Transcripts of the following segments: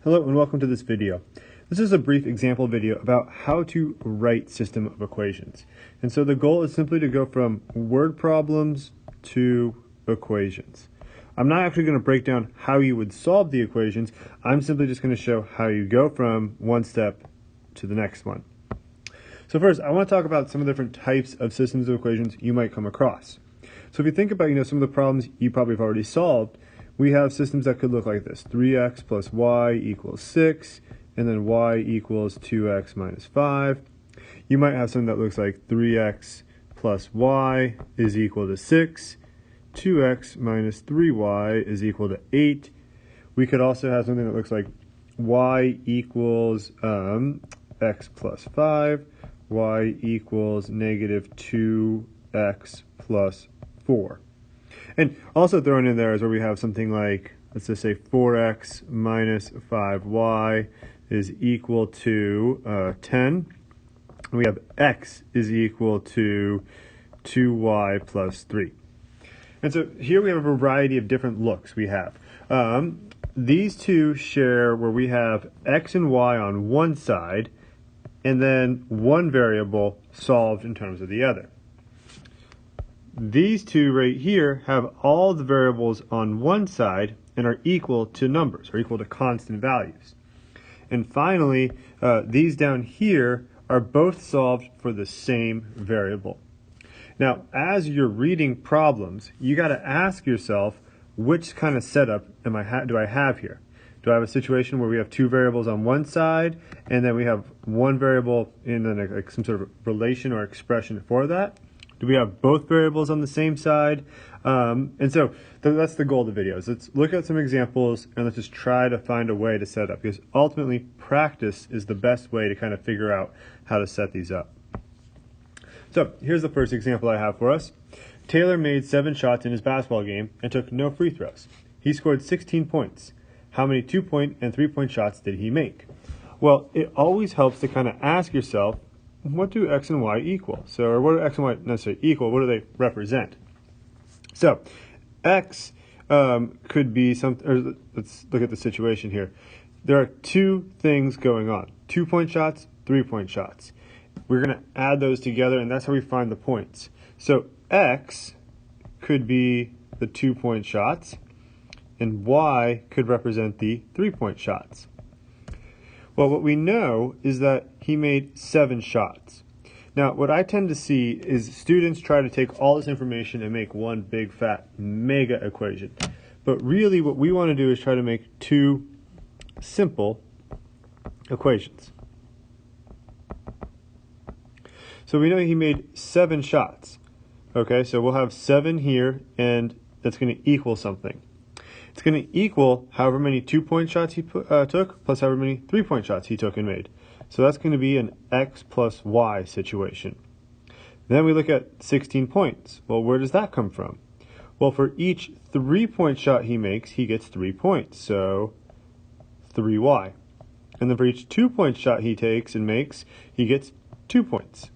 Hello and welcome to this video. This is a brief example video about how to write system of equations. And so the goal is simply to go from word problems to equations. I'm not actually going to break down how you would solve the equations. I'm simply just going to show how you go from one step to the next one. So first, I want to talk about some of the different types of systems of equations you might come across. So if you think about, some of the problems you probably have already solved, we have systems that could look like this. 3x plus y equals 6, and then y equals 2x minus 5. You might have something that looks like 3x plus y is equal to 6, 2x minus 3y is equal to 8. We could also have something that looks like y equals x plus 5, y equals negative 2x plus 4. And also thrown in there is where we have something like, let's just say 4x minus 5y is equal to 10. We have x is equal to 2y plus 3. And so here we have a variety of different looks we have. These two share where we have x and y on one side and then one variable solved in terms of the other. These two right here have all the variables on one side and are equal to numbers, or equal to constant values. And finally, these down here are both solved for the same variable. Now, as you're reading problems, you got to ask yourself, which kind of setup do I have here? Do I have a situation where we have two variables on one side, and then we have one variable in like some sort of relation or expression for that? Do we have both variables on the same side? And so that's the goal of the video. Is let's look at some examples and let's just try to find a way to set up, because ultimately practice is the best way to kind of figure out how to set these up. So here's the first example I have for us. Taylor made 7 shots in his basketball game and took no free throws. He scored 16 points. How many 2-point and 3-point shots did he make? Well, it always helps to kind of ask yourself, what do x and y equal? So, or what do x and y necessarily equal? What do they represent? So, x could be something, or let's look at the situation here. There are two things going on, 2-point shots, 3-point shots. We're going to add those together, and that's how we find the points. So, x could be the 2-point shots, and y could represent the 3-point shots. Well, what we know is that he made 7 shots. Now, what I tend to see is students try to take all this information and make one big, fat, mega equation. But really what we want to do is try to make two simple equations. So we know he made 7 shots. Okay, so we'll have 7 here, and that's going to equal something. It's going to equal however many 2-point shots he took plus however many 3-point shots he took and made. So that's going to be an x plus y situation. Then we look at 16 points. Well, where does that come from? Well, for each 3-point shot he makes, he gets 3 points, so 3y. And then for each 2-point shot he takes and makes, he gets 2 points.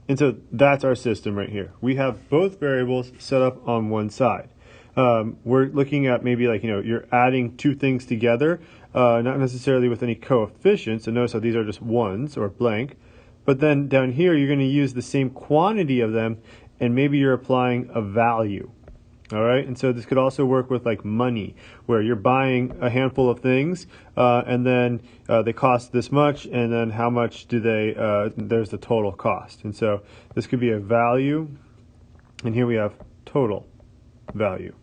And so that's our system right here. We have both variables set up on one side. We're looking at maybe like, you're adding two things together, not necessarily with any coefficients. So notice how these are just ones or blank. But then down here, you're going to use the same quantity of them, and maybe you're applying a value. All right. And so this could also work with like money, where you're buying a handful of things, and then they cost this much, and then how much do they, there's the total cost. And so this could be a value, and here we have total value.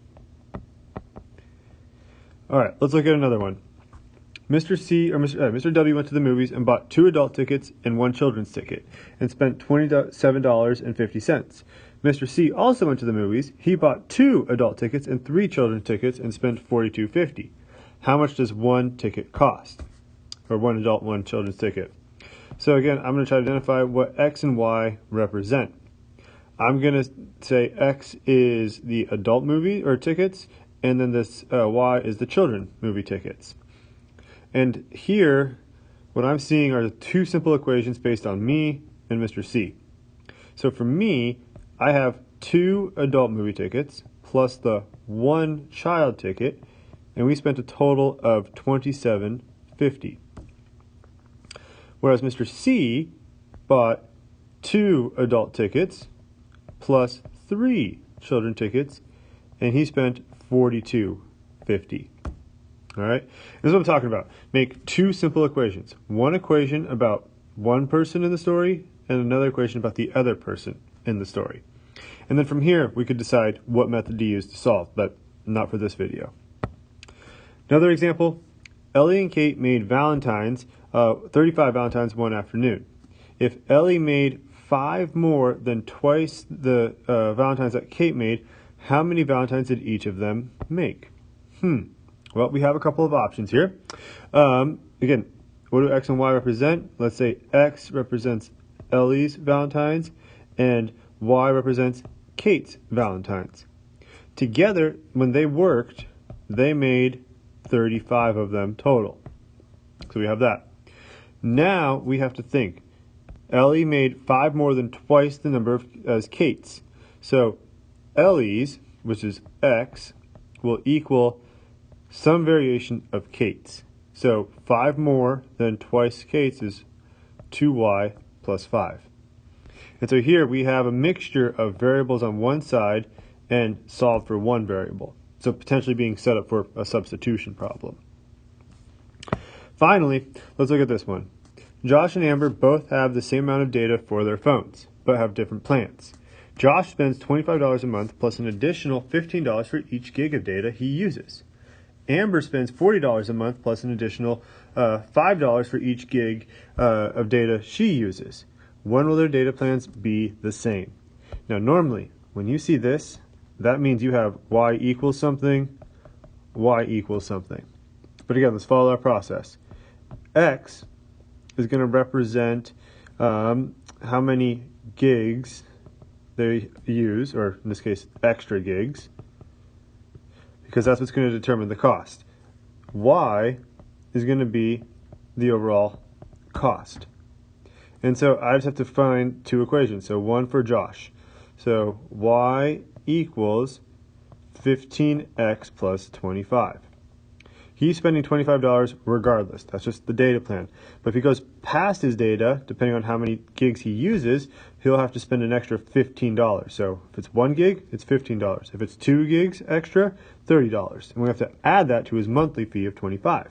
All right, let's look at another one. Mr. W went to the movies and bought 2 adult tickets and 1 children's ticket and spent $27.50. Mr. C also went to the movies. He bought 2 adult tickets and 3 children's tickets and spent $42.50. How much does 1 ticket cost? Or 1 adult, 1 children's ticket. So again, I'm going to try to identify what x and y represent. I'm going to say x is the adult movie or tickets, and then this y is the children movie tickets. And here, what I'm seeing are the 2 simple equations based on me and Mr. C. So for me, I have 2 adult movie tickets plus the 1 child ticket, and we spent a total of $27.50. Whereas Mr. C bought 2 adult tickets plus 3 children tickets, and he spent $42.50. All right, this is what I'm talking about. Make 2 simple equations. One equation about one person in the story, and another equation about the other person in the story. And then from here, we could decide what method to use to solve, but not for this video. Another example, Ellie and Kate made Valentines, 35 Valentines one afternoon. If Ellie made 5 more than twice the Valentines that Kate made, how many Valentines did each of them make? Well, we have a couple of options here. Again, what do X and Y represent? Let's say X represents Ellie's Valentines and Y represents Kate's Valentines. Together, when they worked, they made 35 of them total. So we have that. Now we have to think. Ellie made 5 more than twice the number as Kate's. So Ellie's, which is X, will equal some variation of Kate's. So 5 more than twice Kate's is 2y plus 5. And so here we have a mixture of variables on one side and solved for one variable. So potentially being set up for a substitution problem. Finally, let's look at this one. Josh and Amber both have the same amount of data for their phones, but have different plans. Josh spends $25 a month plus an additional $15 for each gig of data he uses. Amber spends $40 a month plus an additional $5 for each gig of data she uses. When will their data plans be the same? Now normally, when you see this, that means you have y equals something, y equals something. But again, let's follow our process. X is going to represent how many gigs they use, or in this case, extra gigs, because that's what's going to determine the cost. Y is going to be the overall cost. And so I just have to find 2 equations. So one for Josh. So y equals 15x plus 25. He's spending $25 regardless. That's just the data plan. But if he goes past his data, depending on how many gigs he uses, he'll have to spend an extra $15. So if it's 1 gig, it's $15. If it's 2 gigs extra, $30. And we have to add that to his monthly fee of $25.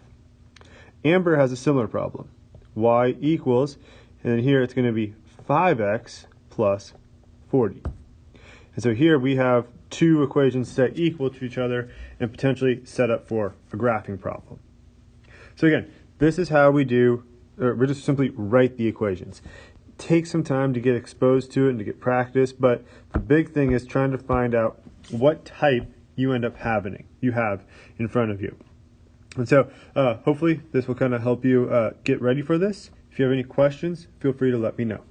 Amber has a similar problem. Y equals, and then here it's going to be 5x plus 40. And so here we have 2 equations set equal to each other and potentially set up for a graphing problem. So again, this is how we do, we just simply write the equations. Take some time to get exposed to it and to get practice, but the big thing is trying to find out what type you end up having, you have in front of you. And so hopefully this will kind of help you get ready for this. If you have any questions, feel free to let me know.